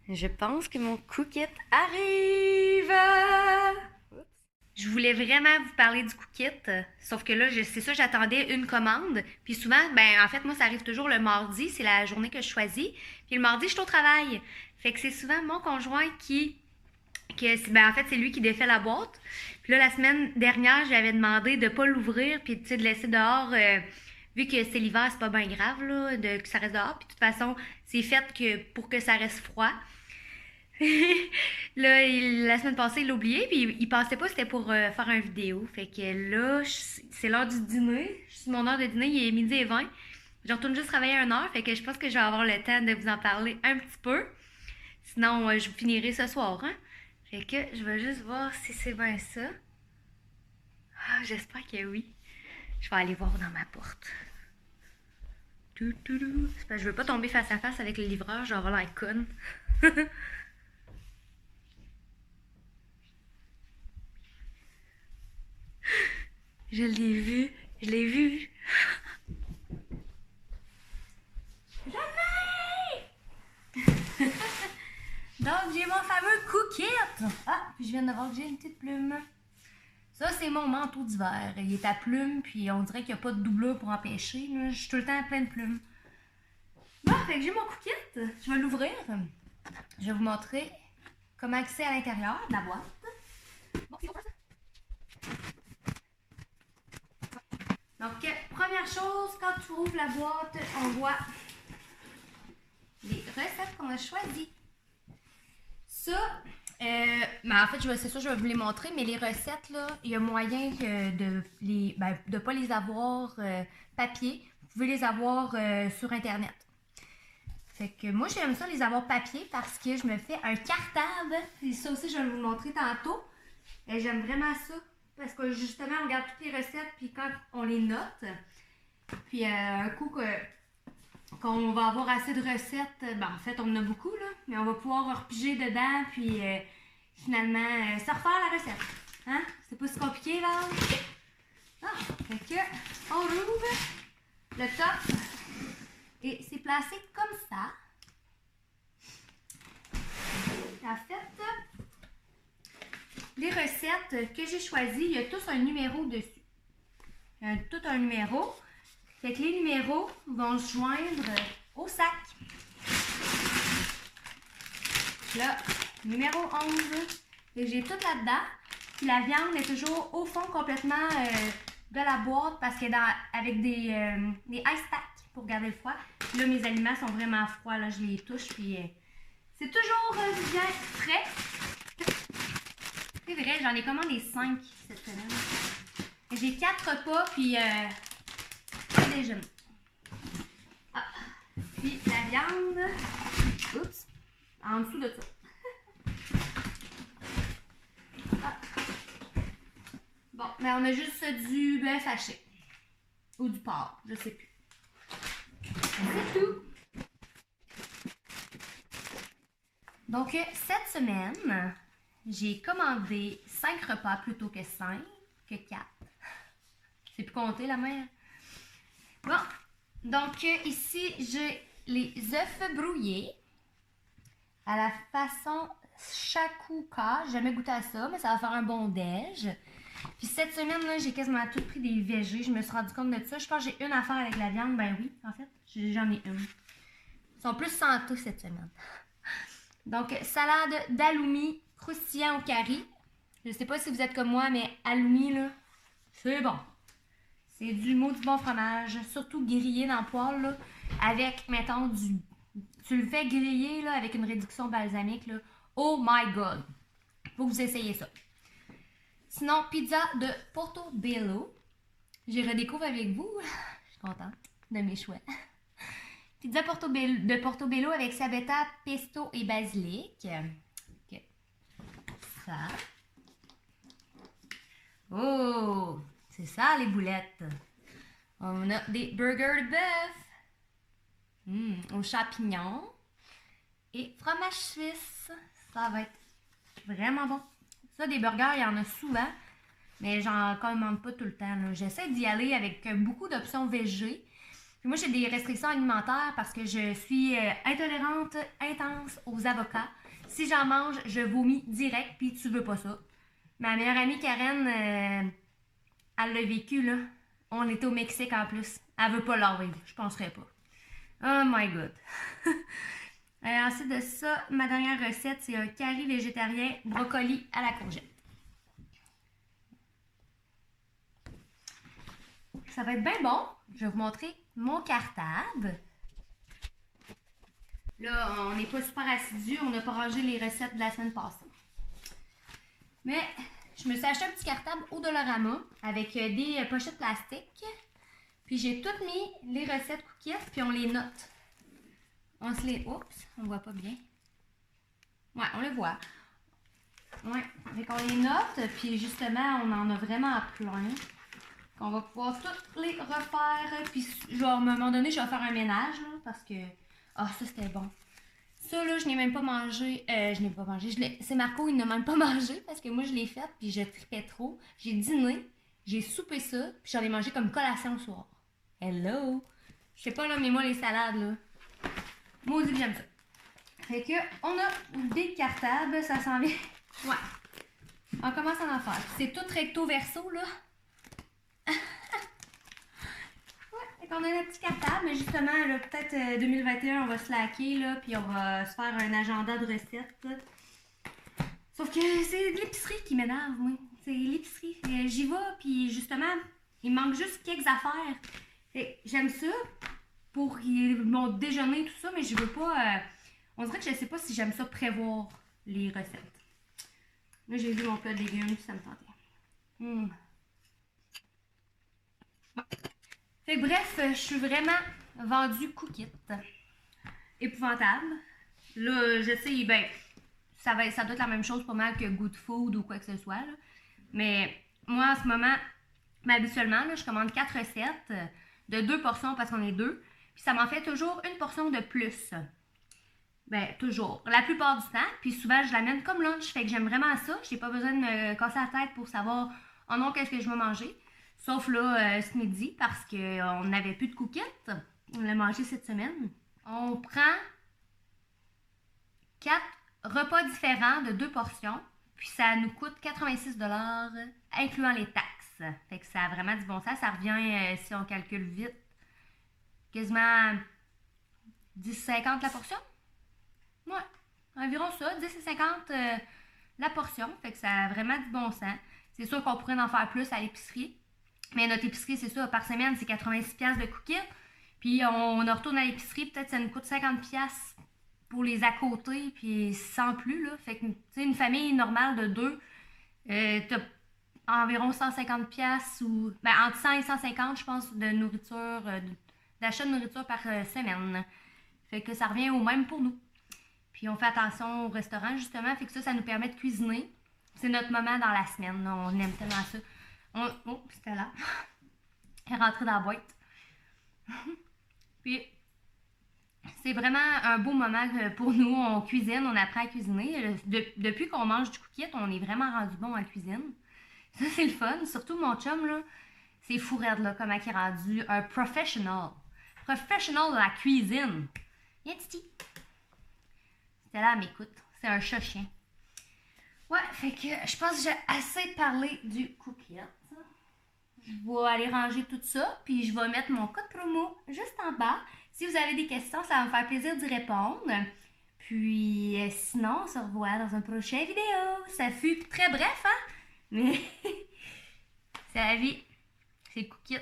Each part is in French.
Je pense que mon cookit arrive. Oups. Je voulais vraiment vous parler du cookit, sauf que là, c'est ça, j'attendais une commande. Puis souvent, ben en fait, moi, ça arrive toujours le mardi, c'est la journée que je choisis. Puis le mardi, je suis au travail. Fait que c'est souvent mon conjoint ben en fait, c'est lui qui défait la boîte. Puis là, la semaine dernière, je lui avais demandé de pas l'ouvrir, puis tu sais, de laisser dehors. Vu que c'est l'hiver, c'est pas bien grave là, que ça reste dehors. Puis de toute façon, c'est fait pour que ça reste froid. Là, la semaine passée, il l'a oublié, puis il pensait pas que c'était pour faire une vidéo. Fait que là, c'est l'heure du dîner. Je suis mon heure de dîner, il est midi et 20. Je retourne juste travailler 1 heure, fait que je pense que je vais avoir le temps de vous en parler un petit peu. Sinon, je finirai ce soir, hein. Fait que je vais juste voir si c'est bien ça. Ah, j'espère que oui. Je vais aller voir dans ma porte. C'est parce que je veux pas tomber face à face avec le livreur, je vais avoir l'air conne. Je l'ai vu, je l'ai vu. Donc, j'ai mon fameux cookit. Ah, puis je viens de voir que j'ai une petite plume. Ça, c'est mon manteau d'hiver. Il est à plumes, puis on dirait qu'il n'y a pas de doublure pour empêcher. Là. Je suis tout le temps plein de plumes. Bon, fait que j'ai mon cookit. Je vais l'ouvrir. Je vais vous montrer comment c'est à l'intérieur de la boîte. Bon, c'est bon, ça. Donc, première chose, quand tu ouvres la boîte, on voit les recettes qu'on a choisies. Ça, ben en fait, c'est ça, je vais vous les montrer, mais les recettes, là, il y a moyen de ne pas les avoir papier. Vous pouvez les avoir sur Internet. Fait que moi, j'aime ça les avoir papier parce que je me fais un cartable. Et ça aussi, je vais vous le montrer tantôt. Et j'aime vraiment ça parce que justement, on regarde toutes les recettes, puis quand on les note, puis un coup qu'on va avoir assez de recettes, ben en fait, on en a beaucoup, là, mais on va pouvoir repiger dedans, puis finalement, ça refaire la recette. Hein? C'est pas si compliqué, là. Ah, fait que, on ouvre le top, et c'est placé comme ça. En fait, les recettes que j'ai choisies, il y a tous un numéro dessus. Il y a tout un numéro. Fait que les numéros vont se joindre au sac. Là, numéro 11. Et j'ai tout là-dedans. Puis la viande est toujours au fond complètement de la boîte parce qu'elle est avec des ice packs pour garder le froid. Puis là, mes aliments sont vraiment froids. Là, je les touche. Puis c'est toujours bien frais. C'est vrai, j'en ai commandé 5 cette semaine. J'ai 4 repas. Puis déjeuner. Ah. Puis la viande, oups, en dessous de ça. Ah. Bon, mais on a juste du bœuf haché. Ou du porc, je sais plus. C'est tout. Donc, cette semaine, j'ai commandé 5 repas plutôt que 5, que 4. C'est plus compter la mère. Bon, donc ici, j'ai les œufs brouillés à la façon shakuka. J'ai jamais goûté à ça, mais ça va faire un bon déj. Puis cette semaine, là, j'ai quasiment tout pris des végés. Je me suis rendu compte de ça. Je pense que j'ai une affaire avec la viande. Ben oui, en fait, j'en ai une. Ils sont plus santé cette semaine. Donc, salade d'aloumi croustillant au curry. Je sais pas si vous êtes comme moi, mais aloumi, là, c'est bon. C'est du maudit bon fromage, surtout grillé dans le poêle, là, avec, mettons, tu le fais griller, là, avec une réduction balsamique, là. Oh my God! Faut que vous essayiez ça. Sinon, pizza de Portobello. J'ai redécouvre avec vous. Je suis contente de mes choix. Pizza de Portobello avec sabetta, pesto et basilic. Ok. Ça. Oh! C'est ça, les boulettes. On a des burgers de bœuf aux champignons et fromage suisse. Ça va être vraiment bon. Ça, des burgers, il y en a souvent, mais j'en commande pas tout le temps. J'essaie d'y aller avec beaucoup d'options végé. Puis moi, j'ai des restrictions alimentaires parce que je suis intolérante intense aux avocats. Si j'en mange, je vomis direct, puis tu veux pas ça. Ma meilleure amie Karen, elle l'a vécu, là. On était au Mexique en plus. Elle veut pas l'enlever, je penserais pas. Oh my god. Ensuite de ça, ma dernière recette, c'est un curry végétarien brocoli à la courgette. Ça va être bien bon. Je vais vous montrer mon cartable. Là, on n'est pas super assidu. On n'a pas rangé les recettes de la semaine passée. Mais je me suis acheté un petit cartable au Dollarama avec des pochettes plastiques. Puis j'ai toutes mis les recettes cookies, puis on les note. On se les... Oups, on voit pas bien. Ouais, on le voit. Ouais, fait qu'on les note, puis justement, on en a vraiment plein. On va pouvoir toutes les refaire. Puis genre, à un moment donné, je vais faire un ménage, là, parce que... Ah, ça, c'était bon. Ça, là, je n'ai même pas mangé. Je n'ai pas mangé. C'est Marco, il n'a même pas mangé, parce que moi, je l'ai fait, puis je tripais trop. J'ai dîné, j'ai soupé ça, puis j'en ai mangé comme collation au soir. Hello! Je sais pas, là, mais moi, les salades, là... Maudit que j'aime ça. Fait que, on a des cartables, ça s'en vient. Ouais. On commence à en faire. C'est tout recto verso, là. Fait qu'on a notre petit cartable, mais justement, là, peut-être 2021, on va se laquer, là, puis on va se faire un agenda de recettes, là. Sauf que c'est l'épicerie qui m'énerve, moi. C'est l'épicerie. J'y vais, puis justement, il manque juste quelques affaires. Fait que j'aime ça pour mon déjeuner, tout ça, mais je veux pas... on dirait que je sais pas si j'aime ça prévoir les recettes. Là, j'ai vu mon plat de légumes, ça me tentait. Fait que bref, je suis vraiment vendue cookite. Épouvantable. Là, je sais, ben, ça doit être la même chose pour moi que Good Food ou quoi que ce soit. Là. Mais moi, en ce moment, habituellement, là, je commande 4 recettes de 2 portions parce qu'on est 2. Puis ça m'en fait toujours une portion de plus. Ben, toujours. La plupart du temps. Puis souvent, je l'amène comme lunch. Fait que j'aime vraiment ça. J'ai pas besoin de me casser la tête pour savoir, oh non, qu'est-ce que je vais manger. Sauf là, ce midi, parce qu'on n'avait plus de cookies. On l'a mangé cette semaine. On prend 4 repas différents de 2 portions. Puis ça nous coûte 86 $, incluant les taxes. Fait que ça a vraiment du bon sens. Ça revient, si on calcule vite, quasiment 10,50 la portion. Ouais, environ ça, 10,50 la portion. Fait que ça a vraiment du bon sens. C'est sûr qu'on pourrait en faire plus à l'épicerie. Mais notre épicerie, c'est ça, par semaine, c'est 86$ de cookies. Puis on retourne à l'épicerie, peut-être ça nous coûte 50$ pour les à côté, puis sans plus, là. Fait que, tu sais, une famille normale de 2, t'as environ 150$ ou, ben, entre 100 et 150, je pense, de nourriture, d'achat de nourriture par semaine. Fait que ça revient au même pour nous. Puis on fait attention au restaurant, justement, fait que ça nous permet de cuisiner. C'est notre moment dans la semaine, là. On aime tellement ça. Oh, c'était là. Elle est rentrée dans la boîte. Puis, c'est vraiment un beau moment pour nous. On cuisine, on apprend à cuisiner. Depuis qu'on mange du cookie, on est vraiment rendu bon en cuisine. Ça, c'est le fun. Surtout mon chum, là, c'est fou raide, là, comment il est rendu un professionnel. Professionnel de la cuisine. Viens, Titi. C'était là, m'écoute. C'est un chat-chien. Ouais, fait que je pense que j'ai assez parlé du cookie. Je vais aller ranger tout ça, puis je vais mettre mon code promo juste en bas. Si vous avez des questions, ça va me faire plaisir d'y répondre. Puis sinon, on se revoit dans une prochaine vidéo. Ça fut très bref, hein? Mais c'est la vie. C'est le cookie.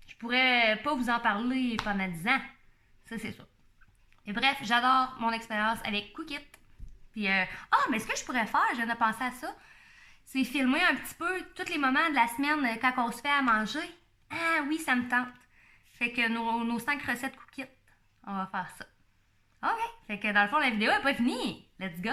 Je pourrais pas vous en parler pendant 10 ans. Ça, c'est sûr. Et bref, j'adore mon expérience avec Cookit. Puis, mais ce que je pourrais faire, je viens de penser à ça, c'est filmer un petit peu tous les moments de la semaine quand on se fait à manger. Ah oui, ça me tente. Fait que nos 5 recettes Cookit, on va faire ça. OK. Fait que dans le fond, la vidéo n'est pas finie. Let's go!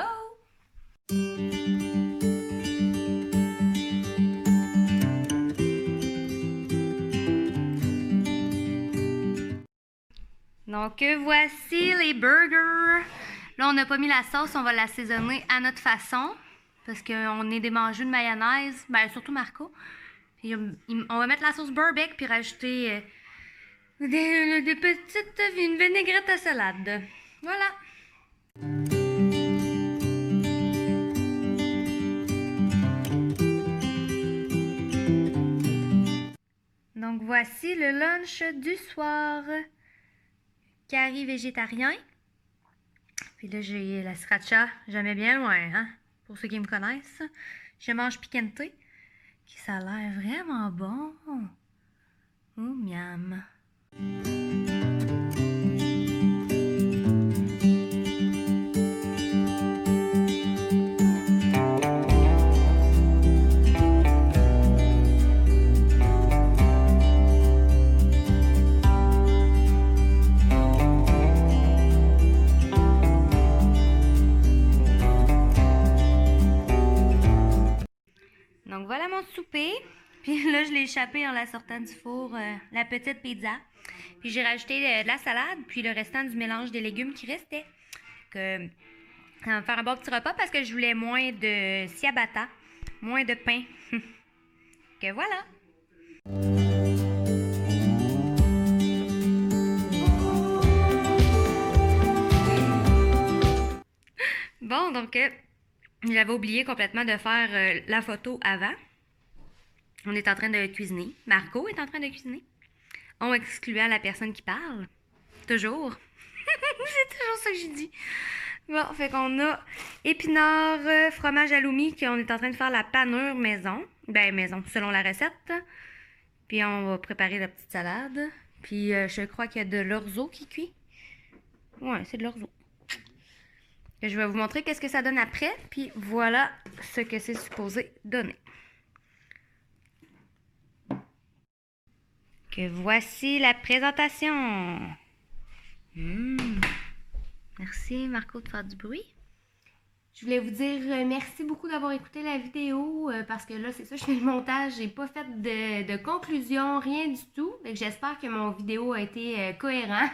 Donc, voici les burgers. Là, on n'a pas mis la sauce, on va l'assaisonner à notre façon. Parce qu'on est des mangeux de mayonnaise, ben surtout Marco. Puis, on va mettre la sauce barbecue puis rajouter Des petites, une vinaigrette à salade. Voilà. Donc voici le lunch du soir. Curry végétarien. Puis là, j'ai la sriracha, jamais bien loin, hein? Pour ceux qui me connaissent. Je mange piquante, qui ça a l'air vraiment bon. Oh, miam. Donc voilà mon souper. Puis là, je l'ai échappé en la sortant du four, la petite pizza. Puis j'ai rajouté de la salade, puis le restant du mélange des légumes qui restait. Que, ça va me faire un bon petit repas parce que je voulais moins de ciabatta, moins de pain. Que voilà. Bon, donc j'avais oublié complètement de faire la photo avant. On est en train de cuisiner. Marco est en train de cuisiner. On excluant la personne qui parle. Toujours. C'est toujours ça que j'ai dit. Bon, fait qu'on a épinards, fromage halloumi, qu'on est en train de faire la panure maison. Ben, maison, selon la recette. Puis on va préparer la petite salade. Puis je crois qu'il y a de l'orzo qui cuit. Ouais, c'est de l'orzo. Je vais vous montrer qu'est-ce que ça donne après. Puis voilà ce que c'est supposé donner. Que voici la présentation. Merci Marco de faire du bruit. Je voulais vous dire merci beaucoup d'avoir écouté la vidéo parce que là, c'est ça, je fais le montage. J'ai pas fait de conclusion, rien du tout. Donc j'espère que mon vidéo a été cohérent.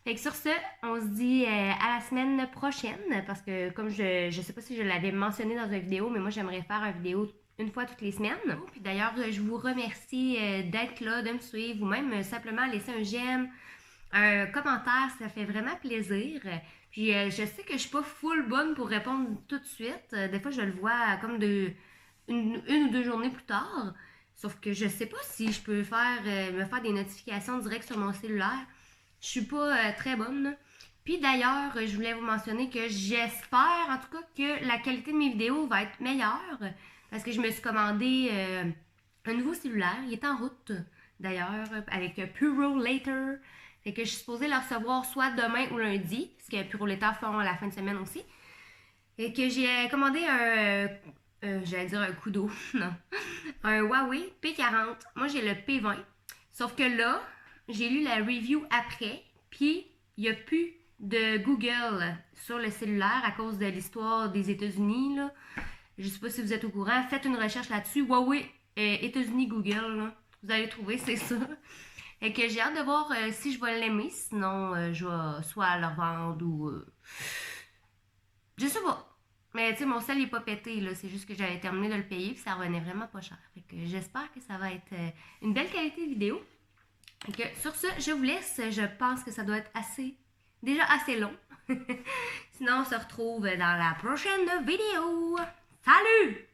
Fait que sur ce, on se dit à la semaine prochaine parce que comme je sais pas si je l'avais mentionné dans une vidéo, mais moi j'aimerais faire une vidéo une fois toutes les semaines. Puis d'ailleurs, je vous remercie d'être là, de me suivre ou même simplement laisser un j'aime, un commentaire, ça fait vraiment plaisir. Puis je sais que je suis pas full bonne pour répondre tout de suite. Des fois, je le vois comme une ou deux journées plus tard. Sauf que je sais pas si je peux me faire des notifications directes sur mon cellulaire. Je suis pas très bonne, là. Puis d'ailleurs, je voulais vous mentionner que j'espère en tout cas que la qualité de mes vidéos va être meilleure. Parce que je me suis commandé un nouveau cellulaire. Il est en route d'ailleurs avec Puro Later. Fait que je suis supposée le recevoir soit demain ou lundi. Parce que Puro Later font la fin de semaine aussi. Et que j'ai commandé j'allais dire un coup d'eau. Non. Un Huawei P40. Moi j'ai le P20. Sauf que là, j'ai lu la review après. Puis il n'y a plus de Google sur le cellulaire à cause de l'histoire des États-Unis, là. Je sais pas si vous êtes au courant. Faites une recherche là-dessus. Huawei, États-Unis, Google, là. Vous allez trouver, c'est ça. Et que j'ai hâte de voir si je vais l'aimer. Sinon, je vais soit le revendre ou... je sais pas. Mais tu sais, mon sel n'est pas pété, là. C'est juste que j'avais terminé de le payer puis ça revenait vraiment pas cher. Fait que j'espère que ça va être une belle qualité de vidéo. Et que sur ce, je vous laisse. Je pense que ça doit être déjà assez long. Sinon, on se retrouve dans la prochaine vidéo. Salut!